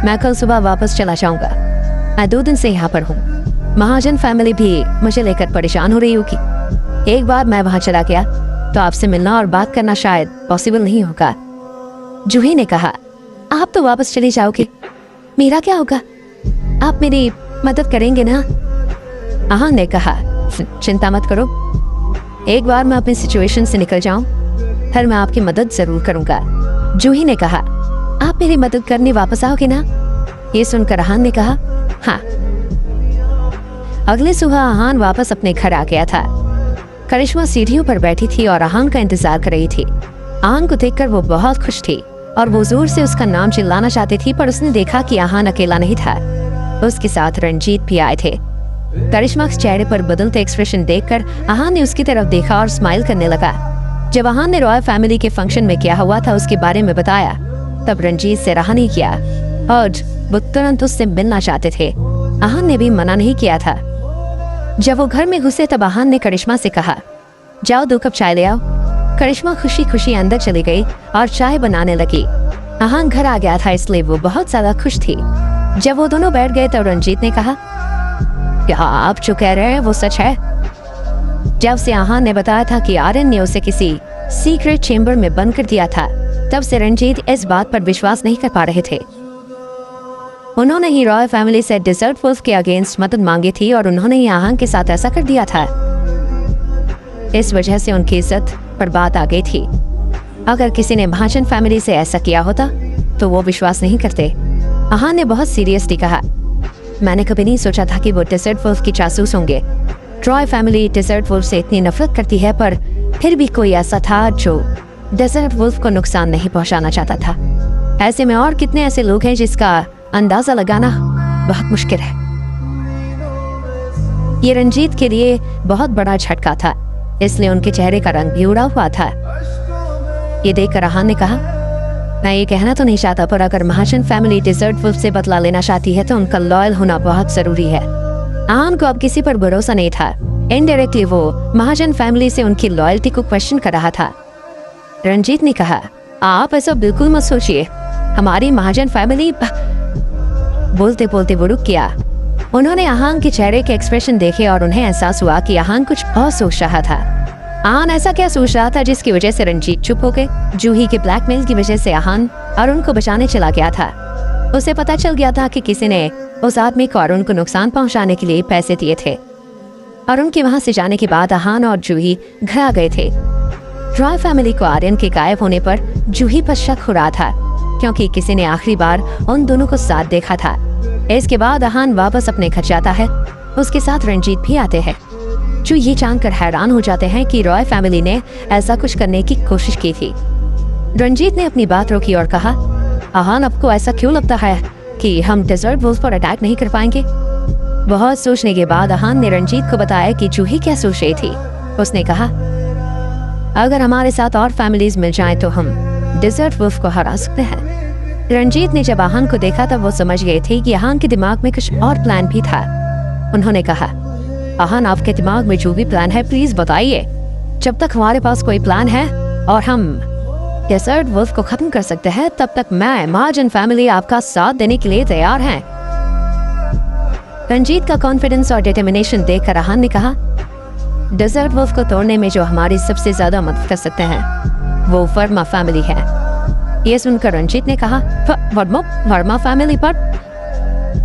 मैं कल सुबह वापस चला जाऊंगा। मैं 2 दिन से यहाँ पर हूँ। महाजन फैमिली भी मुझे लेकर परेशान हो रही होगी। एक बार मैं वहाँ चला गया तो आपसे मिलना और बात करना शायद पॉसिबल नहीं होगा। जूही ने कहा, आप तो वापस चले जाओगे, मेरा क्या होगा? आप मेरी मदद करेंगे ना? आहान ने कहा, चिंता मत करो, एक बार मैं अपनी सिचुएशन से निकल जाऊं फिर मैं आपकी मदद जरूर करूंगा। जूही ने कहा, आप मेरी मदद करने वापस आओगे ना? ये सुनकर आहान ने कहा, हाँ। अगले सुबह आहान वापस अपने घर आ गया था। करिश्मा सीढ़ियों पर बैठी थी और आहान का इंतजार कर रही थी। आहान को देखकर वो बहुत खुश थी और वो जोर से उसका नाम चिल्लाना चाहती थी, पर उसने देखा कि आहान अकेला नहीं था, उसके साथ रंजीत भी आए थे। करिश्मा के चेहरे पर बदलते एक्सप्रेशन देखकर आहान ने उसकी तरफ देखा और स्माइल करने लगा। जब आहान ने रॉयल फैमिली के फंक्शन में क्या हुआ था उसके बारे में बताया, तब रंजीत से रहा नहीं किया और वो तुरंत उससे मिलना चाहते थे। आहान ने भी मना नहीं किया था। जब वो घर में घुसे तब आहान ने करिश्मा से कहा, जाओ 2 कप चाय ले आओ। करिश्मा खुशी खुशी अंदर चली गई और चाय बनाने लगी। आहान घर आ गया था, इसलिए वो बहुत ज्यादा खुश थी। जब वो दोनों बैठ गए तब रंजीत ने कहा, क्या आप जो कह रहे हैं वो सच है? जब से आहान ने बताया था कि आर्यन ने उसे किसी सीक्रेट चेंबर में बंद कर दिया था, तब से रंजीत इस बात पर विश्वास नहीं कर पा रहे थे। उन्होंने ही रॉयल फैमिली से डेजर्ट वुल्फ के अगेंस्ट मदद मांगी थी और उन्होंने ही आहान के साथ ऐसा कर दिया था। इस वजह से उनकी इज्जत पर बात आ गई थी। अगर किसी ने महाजन फैमिली से ऐसा किया होता तो वो विश्वास नहीं करते। आहान ने बहुत सीरियसली कहा, मैंने कभी नहीं सोचा था कि वो डेजर्ट वुल्फ की जासूस होंगे। रॉयल फैमिली डेजर्ट वुल्फ से इतनी नफरत करती है, पर फिर भी कोई ऐसा था जो डेजर्ट वुल्फ को नुकसान नहीं पहुंचाना चाहता था। ऐसे में और कितने ऐसे लोग हैं जिसका अंदाजा लगाना बहुत मुश्किल है। ये रंजीत के लिए बहुत बड़ा झटका था, इसलिए उनके चेहरे का रंग भी उड़ा हुआ था। ये देखकर आहान ने कहा, मैं ये कहना तो नहीं चाहता, पर अगर महाजन फैमिली डेजर्ट वुल्फ से बदला लेना चाहती है तो उनका लॉयल होना बहुत जरूरी है। आहान को अब किसी पर भरोसा नहीं था। इनडायरेक्टली वो महाजन फैमिली से उनकी लॉयल्टी को क्वेश्चन कर रहा था। रंजीत ने कहा, आप ऐसा बिल्कुल मत सोचिए। हमारी महाजन फैमिली। बोलते बोलते वो रुक गया। उन्होंने आहान के चेहरे के एक्सप्रेशन देखे और उन्हें एहसास हुआ कि आहान कुछ और सोच रहा था। आहान ऐसा क्या सोच रहा था जिसकी वजह से रंजीत चुप हो गए? जूही के ब्लैकमेल की वजह से आहान अरुण को बचाने चला गया था। उसे पता चल गया था कि किसी ने उस आदमी को अरुण को नुकसान पहुंचाने के लिए पैसे दिए थे। अरुण के वहां से जाने के बाद आहान और जूही घर आ गए थे। रॉयल फैमिली को आर्यन के गायब होने पर जूही पर शक हो रहा था, क्योंकि किसी ने आखिरी बार उन दोनों को साथ देखा था। इसके बाद आहान वापस अपने घर जाता है, उसके साथ रंजीत भी आते हैं, जो ये जानकर हैरान हो जाते हैं कि रॉयल फैमिली ने ऐसा कुछ करने की कोशिश की थी। रंजीत ने अपनी बात रोकी और कहा, आहान आपको ऐसा क्यों लगता है कि हम डेजर्ट वुल्फ पर अटैक नहीं कर पाएंगे? बहुत सोचने के बाद आहान ने रंजीत को बताया कि जूही क्या सोच रही थी। उसने कहा, अगर हमारे साथ और फैमिलीज मिल जाएं तो हम डेजर्ट वुल्फ को हरा सकते हैं। रंजीत ने जब आहान को देखा तब वो समझ गए थे कि आहान के दिमाग में कुछ और प्लान भी था। उन्होंने कहा, आहान आपके दिमाग में जो भी प्लान है प्लीज बताइए। जब तक हमारे पास कोई प्लान है और हम डेजर्ट वुल्फ को खत्म कर सकते हैं, तब तक मैं, महाजन फैमिली आपका साथ देने के लिए तैयार हैं। रंजीत का कॉन्फिडेंस और डिटर्मिनेशन देखकर आहान ने कहा, डेजर्ट वुल्फ को तोड़ने में जो हमारी सबसे ज्यादा मदद कर सकते हैं वो वर्मा फैमिली है। ये सुनकर रंजीत ने कहा, वर्मा फैमिली पर?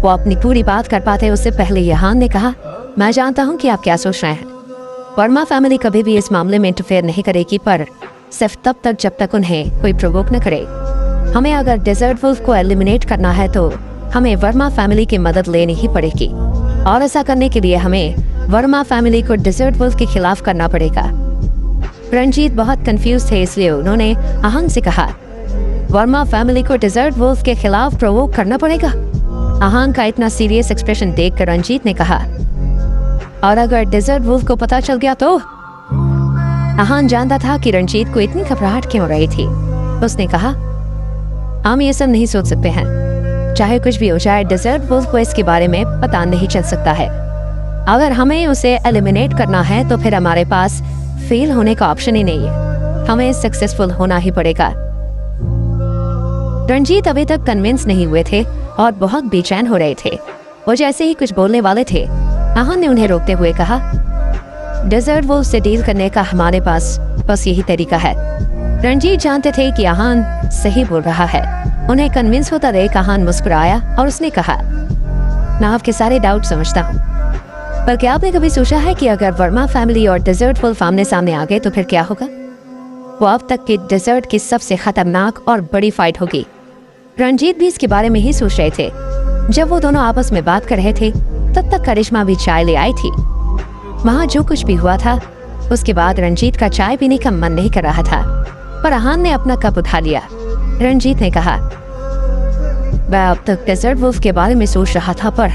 वो अपनी पूरी बात कर पाते उससे पहले आहान ने कहा, मैं जानता हूँ कि आप क्या सोच रहे हैं। वर्मा फैमिली कभी भी इस मामले में इंटरफेयर नहीं करेगी, पर सिर्फ तब तक जब तक उन्हें कोई प्रोवोक न करे। हमें अगर डेजर्ट वुल्फ को एलिमिनेट करना है तो हमें वर्मा फैमिली की मदद लेनी ही पड़ेगी, और ऐसा करने के लिए हमें वर्मा फैमिली को डेजर्ट वुल्फ के खिलाफ करना पड़ेगा। रंजीत बहुत कंफ्यूज थे, इसलिए उन्होंने आहान से कहा, वर्मा फैमिली को डेजर्ट वुल्फ के खिलाफ प्रोवोक करना पड़ेगा? आहान का इतना सीरियस एक्सप्रेशन देखकर रंजीत ने कहा, और अगर डेजर्ट वुल्फ को पता चल गया तो? आहान जानता था कि रंजीत को इतनी घबराहट क्यों हो रही थी। उसने कहा, हम ये सब नहीं सोच सकते हैं। चाहे कुछ भी हो जाए, डेजर्ट वुल्फ को इसके बारे में पता नहीं चल सकता है। अगर हमें उसे एलिमिनेट करना है तो फिर हमारे पास फेल होने का ऑप्शन ही नहीं है, हमें सक्सेसफुल होना ही पड़ेगा। रंजीत अभी तक कन्विंस नहीं हुए थे और बहुत बेचैन हो रहे थे। वो जैसे ही कुछ बोलने वाले थे, आहान ने उन्हें रोकते हुए कहा, डेजर्ट वुल्फ से डील करने का हमारे पास बस यही तरीका है। रंजीत जानते थे कि आहान सही बोल रहा है। उन्हें कन्विंस होता देख आहान मुस्कुराया और उसने कहा, मैं आपके सारे डाउट समझता हूँ, पर क्या आपने कभी सोचा है कि अगर वर्मा फैमिली और डेजर्ट वुल्फ आमने सामने आ गए तो फिर क्या होगा? वो अब तक के डेजर्ट की सबसे खतरनाक और बड़ी फाइट होगी। रंजीत भी इसके बारे में ही सोच रहे थे। जब वो दोनों आपस में बात कर रहे थे तब तक करिश्मा भी चाय ले आई थी। वहाँ जो कुछ भी हुआ था उसके बाद रंजीत का चाय पीने का मन नहीं कर रहा था, पर आहान ने अपना कप उठा लिया। रंजीत ने कहा, मैं अब तक डेजर्ट वुल्फ के बारे में सोच रहा था, पर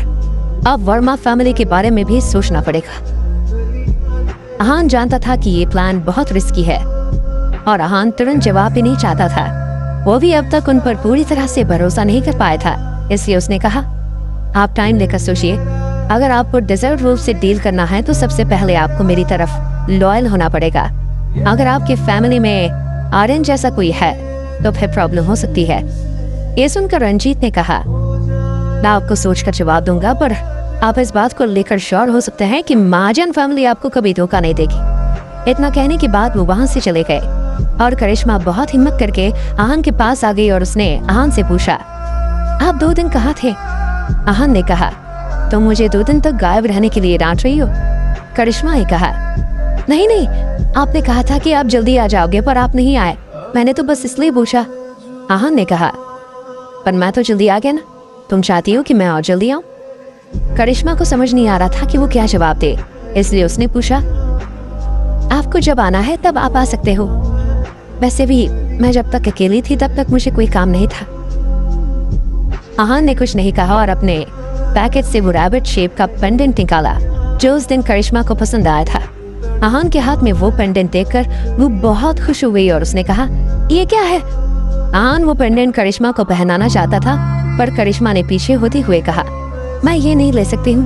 अब वर्मा फैमिली के बारे में भी सोचना पड़ेगा। आहान जानता था कि ये प्लान बहुत रिस्की है और आहान तुरंत जवाब भी नहीं चाहता था। वो भी अब तक उन पर पूरी तरह से भरोसा नहीं कर पाया था, इसलिए उसने कहा, आप टाइम लेकर सोचिए। अगर आपको डेजर्ट वुल्फ से डील करना है तो सबसे पहले आपको मेरी तरफ लॉयल होना पड़ेगा। अगर आपके फैमिली में आर्यन जैसा कोई है तो फिर प्रॉब्लम हो सकती है। ये सुनकर रंजीत ने कहा, मैं आपको सोचकर जवाब दूंगा, पर आप इस बात को लेकर श्योर हो सकते हैं कि महाजन फैमिली आपको कभी धोखा नहीं देगी। इतना कहने के बाद वो वहां से चले गए और करिश्मा बहुत हिम्मत करके आहान के पास आ गई और उसने आहान से पूछा, आप 2 दिन कहाँ थे? आहान ने कहा, तुम मुझे 2 दिन तक गायब रहने के लिए डांट रही हो? करिश्मा ने कहा, नहीं नहीं, आपने कहा था कि आप जल्दी आ जाओगे, पर आप नहीं आए। मैंने तो बस इसलिए पूछा। आहान ने कहा, पर मैं तो जल्दी आ गया ना, तुम चाहती हो कि मैं और जल्दी आऊं? करिश्मा को समझ नहीं आ रहा था कि वो क्या जवाब दे, इसलिए उसने पूछा, आपको जब आना है तब आप आ सकते हो। वैसे भी मैं जब तक अकेली थी तब तक मुझे कोई काम नहीं था। आहान ने कुछ नहीं कहा और अपने पैकेट से वो रैबिट शेप का पेंडेंट निकाला जो उस दिन करिश्मा को पसंद आया था। आहान के हाथ में वो पेंडेंट देखकर वो बहुत खुश हो गई और उसने कहा, ये क्या है? आहान वो पेंडेंट करिश्मा को पहनाना चाहता था, पर करिश्मा ने पीछे होते हुए कहा, मैं ये नहीं ले सकती हूँ।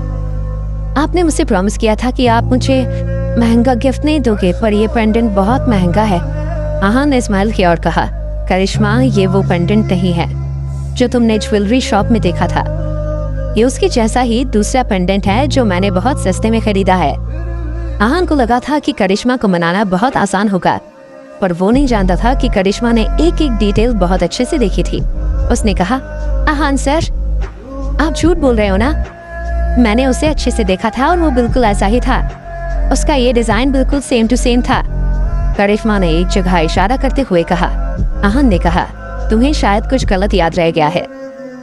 आपने मुझसे प्रॉमिस किया था कि आप मुझे महंगा गिफ्ट नहीं दोगे, पर ये पेंडेंट बहुत महंगा है। आहान ने स्माइल किया और कहा, करिश्मा, ये वो पेंडेंट नहीं है जो तुमने ज्वेलरी शॉप में देखा था। ये उसके जैसा ही दूसरा पेंडेंट है जो मैंने बहुत सस्ते में खरीदा है। आहान को लगा था कि करिश्मा को मनाना बहुत आसान होगा, पर वो नहीं जानता था कि करिश्मा ने एक एक डिटेल बहुत अच्छे से देखी थी। उसने कहा, आहान सर, आप झूठ बोल रहे हो ना? मैंने उसे अच्छे से देखा था और वो बिल्कुल ऐसा ही था। उसका ये डिजाइन बिल्कुल सेम टू सेम था। करिश्मा ने एक जगह इशारा करते हुए कहा। आहान ने कहा, तुम्हें शायद कुछ गलत याद रह गया है।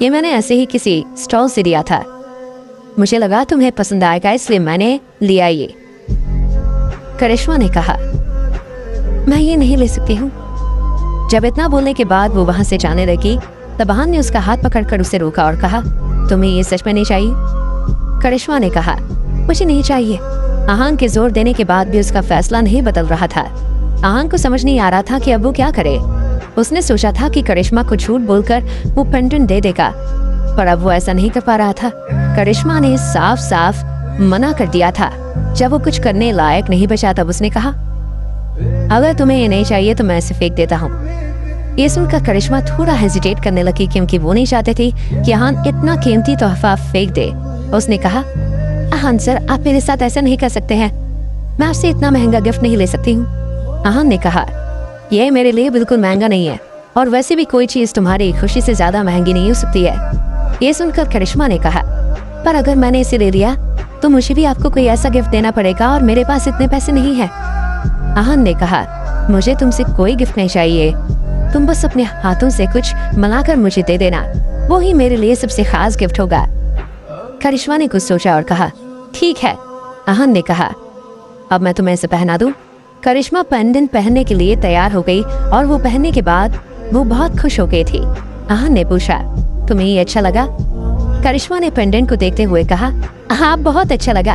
ये मैंने ऐसे ही किसी स्टॉल से लिया था। मुझे लगा तुम्हें पसंद आएगा, इसलिए मैंने लिया ये। करिश्मा ने कहा, मैं ये नहीं ले सकती हूँ। जब इतना बोलने के बाद वो वहां से जाने लगी तब आहान ने उसका हाथ पकड़कर उसे रोका और कहा, तुम्हें ये सच में नहीं चाहिए? करिश्मा ने कहा, मुझे नहीं चाहिए। आहान के जोर देने के बाद भी उसका फैसला नहीं बदल रहा था। आहान को समझ नहीं आ रहा था कि अब वो क्या करे। उसने सोचा था कि करिश्मा को झूठ बोलकर वो पेंडेंट दे देगा, पर अब वो ऐसा नहीं कर पा रहा था। करिश्मा ने साफ साफ मना कर दिया था। जब वो कुछ करने लायक नहीं बचा तब उसने कहा, अगर तुम्हें ये नहीं चाहिए तो मैं इसे फेंक देता हूँ। ये सुनकर करिश्मा थोड़ा हेजिटेट करने लगी, क्योंकि वो नहीं चाहते थे कि आहान इतना कीमती तोहफा फेंक दे। उसने कहा, आहान सर, आप मेरे साथ ऐसा नहीं कर सकते हैं। मैं आपसे इतना महंगा गिफ्ट नहीं ले सकती हूँ। आहान ने कहा, यह मेरे लिए बिल्कुल महंगा नहीं है, और वैसे भी कोई चीज तुम्हारी खुशी से ज्यादा महंगी नहीं हो सकती है। ये सुनकर करिश्मा ने कहा, पर अगर मैंने इसे ले लिया तो मुझे भी आपको कोई ऐसा गिफ्ट देना पड़ेगा और मेरे पास इतने पैसे नहीं है। आहान ने कहा, मुझे तुमसे कोई गिफ्ट नहीं चाहिए। तुम बस अपने हाथों से कुछ मंगाकर मुझे दे देना, वो ही मेरे लिए सबसे खास गिफ्ट होगा। करिश्मा ने कुछ सोचा और कहा, ठीक है। आहान ने कहा, अब मैं तुम्हें इसे पहना दूं? करिश्मा पेंडेंट पहनने के लिए तैयार हो गई और वो पहनने के बाद वो बहुत खुश हो गई थी। आहान ने पूछा, तुम्हें ये अच्छा लगा? करिश्मा ने पेंडेंट को देखते हुए कहा, हाँ, बहुत अच्छा लगा।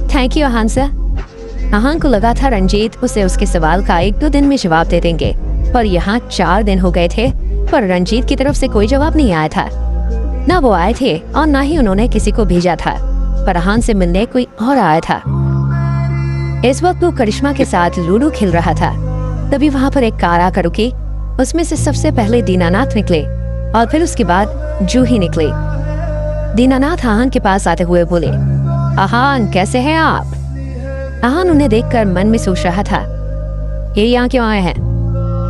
Thank you Aahan sir. Aahan को लगा था रंजीत उसे उसके सवाल का 1-2 दिन में जवाब दे देंगे, पर यहाँ 4 दिन हो गए थे, पर रंजीत की तरफ से कोई जवाब नहीं आया था। ना वो आए थे और ना ही उन्होंने किसी को भेजा था, पर आहान से मिलने कोई और आया था। इस वक्त वो करिश्मा के साथ लूडो खेल रहा था। तभी वहाँ पर एक कार आकर रुकी। उसमें से सबसे पहले दीनानाथ निकले और फिर उसके बाद जूही निकले। दीनानाथ आहान के पास आते हुए बोले, आहान, कैसे हैं आप? आहान उन्हें देखकर मन में सोच रहा था, ये यहाँ क्यों आए हैं?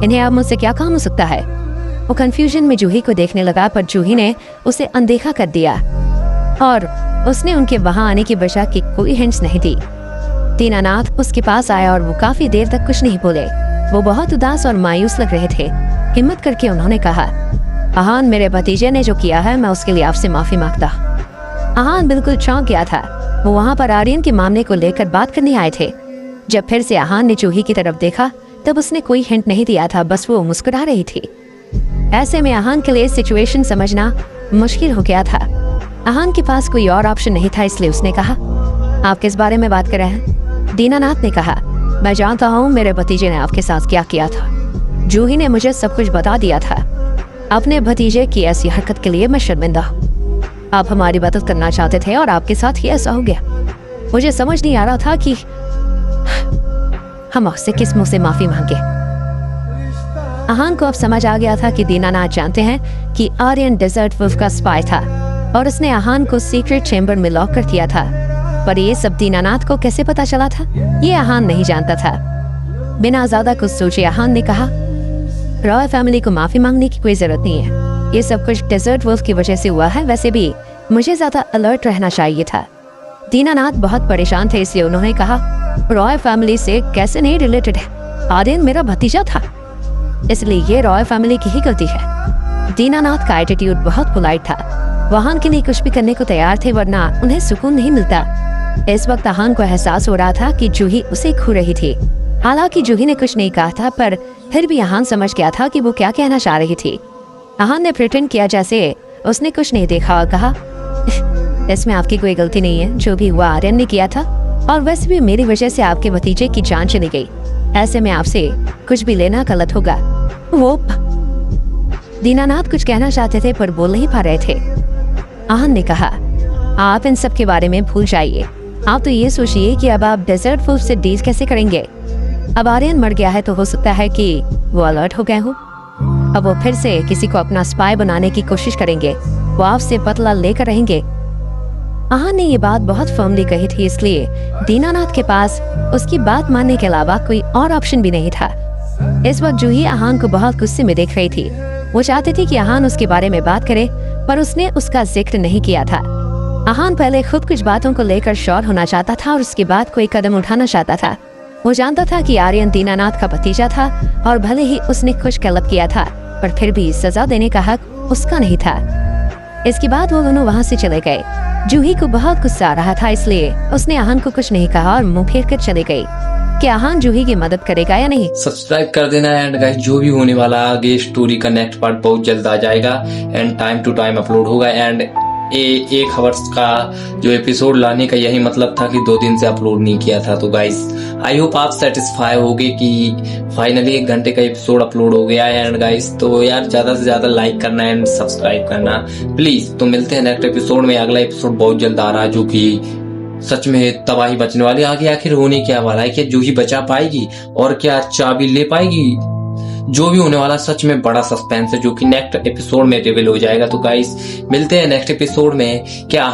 इन्हें अब मुझसे क्या काम हो सकता है? वो कंफ्यूजन में जूही को देखने लगा, पर जूही ने उसे अनदेखा कर दिया और उसने उनके वहां आने की वजह की कोई हिंट्स नहीं दी। दीनानाथ उसके पास आया और वो काफी देर तक कुछ नहीं बोले। वो बहुत उदास और मायूस लग रहे थे। हिम्मत करके उन्होंने कहा, आहान, मेरे भतीजे ने जो किया है मैं उसके लिए आपसे माफी मांगता। आहान बिल्कुल चौंक गया था। वो वहाँ पर आर्यन के मामले को लेकर बात करने आए थे। जब फिर से आहान ने जूही की तरफ देखा तब उसने कोई हिंट नहीं दिया था, बस वो मुस्कुरा रही थी। ऐसे में आहान के लिए सिचुएशन समझना मुश्किल हो गया था। आहान के पास कोई और ऑप्शन नहीं था, इसलिए उसने कहा, आप किस बारे में बात कर रहे हैं? दीनानाथ ने कहा, मैं जानता हूँ मेरे भतीजे ने आपके साथ क्या किया था। जूही ने मुझे सब कुछ बता दिया था। अपने भतीजे की ऐसी हरकत के लिए मैं शर्मिंदा हूँ। आप हमारी मदद करना चाहते थे और आपके साथ ही ऐसा हो गया। मुझे समझ नहीं आ रहा था कि हम आपसे किस मुंह से माफी मांगे। आहान को अब समझ आ गया था कि दीनानाथ जानते हैं कि आर्यन डेजर्ट वुल्फ का स्पाई था और उसने आहान को सीक्रेट चैम्बर में लॉक कर दिया था। पर ये सब दीनानाथ को कैसे पता चला था, ये आहान नहीं जानता था। बिना ज्यादा कुछ सोचे आहान ने कहा, रॉय फैमिली को माफी मांगने की कोई जरूरत नहीं है। ये सब कुछ डेजर्ट वुल्फ की वजह से हुआ है। वैसे भी मुझे ज्यादा अलर्ट रहना चाहिए था। दीनानाथ बहुत परेशान थे, इसलिए उन्होंने कहा, रॉय फैमिली से कैसे नहीं रिलेटेड है। आर्यन मेरा भतीजा था, इसलिए ये रॉय फैमिली की ही गलती है। दीनानाथ का एटीट्यूड बहुत पोलाइट था। वो आहान के लिए कुछ भी करने को तैयार थे, वरना उन्हें सुकून नहीं मिलता। इस वक्त आहान को एहसास हो रहा था कि जूही उसे खो रही थी। हालांकि जूही ने कुछ नहीं कहा था, पर फिर भी आहान समझ गया था कि वो क्या कहना चाह रही थी। आहान ने प्रिटेंड किया जैसे उसने कुछ नहीं देखा और कहा, इसमें आपकी कोई गलती नहीं है। जो भी हुआ आर्यन ने किया था, और वैसे भी मेरी वजह से आपके भतीजे की जान चली गई। ऐसे में आपसे कुछ भी लेना गलत होगा। वो दीनानाथ कुछ कहना चाहते थे पर बोल नहीं पा रहे थे। आहान ने कहा, आप इन सब के बारे में भूल जाइए। आप तो ये सोचिए कि अब आप डेजर्ट वुल्फ से डील कैसे करेंगे। अब आर्यन मर गया है तो हो सकता है कि वो अलर्ट हो गए हो। अब वो फिर से किसी को अपना स्पाई बनाने की कोशिश करेंगे। वो आपसे बदला लेकर रहेंगे। आहान ने ये बात बहुत फर्मली कही थी, इसलिए दीनानाथ के पास उसकी बात मानने के अलावा कोई और ऑप्शन भी नहीं था। इस वक्त जूही आहान को बहुत गुस्से में देख रही थी। वो चाहती थी कि आहान उसके बारे में बात करे, पर उसने उसका जिक्र नहीं किया था। आहान पहले खुद कुछ बातों को लेकर श्योर होना चाहता था और उसके बाद कोई कदम उठाना चाहता था। वो जानता था कि आर्यन दीनानाथ का भतीजा था और भले ही उसने कुछ गलत किया था, पर फिर भी सजा देने का हक उसका नहीं था। इसके बाद वो दोनों वहाँ से चले गए। जूही को बहुत गुस्सा आ रहा था, इसलिए उसने आहान को कुछ नहीं कहा और मुंह फेर कर चले गई। क्या आहान जूही की मदद करेगा या नहीं? सब्सक्राइब कर देना एंड गाइस, जो भी होने वाला आगे स्टोरी का नेक्स्ट पार्ट बहुत जल्द आ जाएगा and time to time upload होगा। एंड एक आवर्स का जो एपिसोड लाने का यही मतलब था कि 2 दिन से अपलोड नहीं किया था। तो गाइस आई होप आप सेटिस्फाई होगे कि फाइनली 1 घंटे का एपिसोड अपलोड हो गया है। एंड गाइस तो यार ज्यादा से ज्यादा लाइक करना एंड सब्सक्राइब करना प्लीज। तो मिलते हैं नेक्स्ट एपिसोड में। अगला एपिसोड बहुत जल्द आ रहा है, जो कि सच में तबाही बचने वाली। आगे आखिर होने क्या वाला है, क्या जूही बचा पाएगी और क्या चाबी ले पाएगी? जो भी होने वाला सच में बड़ा सस्पेंस है, जो कि नेक्स्ट एपिसोड में रिवील हो जाएगा। तो गाइस मिलते हैं नेक्स्ट एपिसोड में। क्या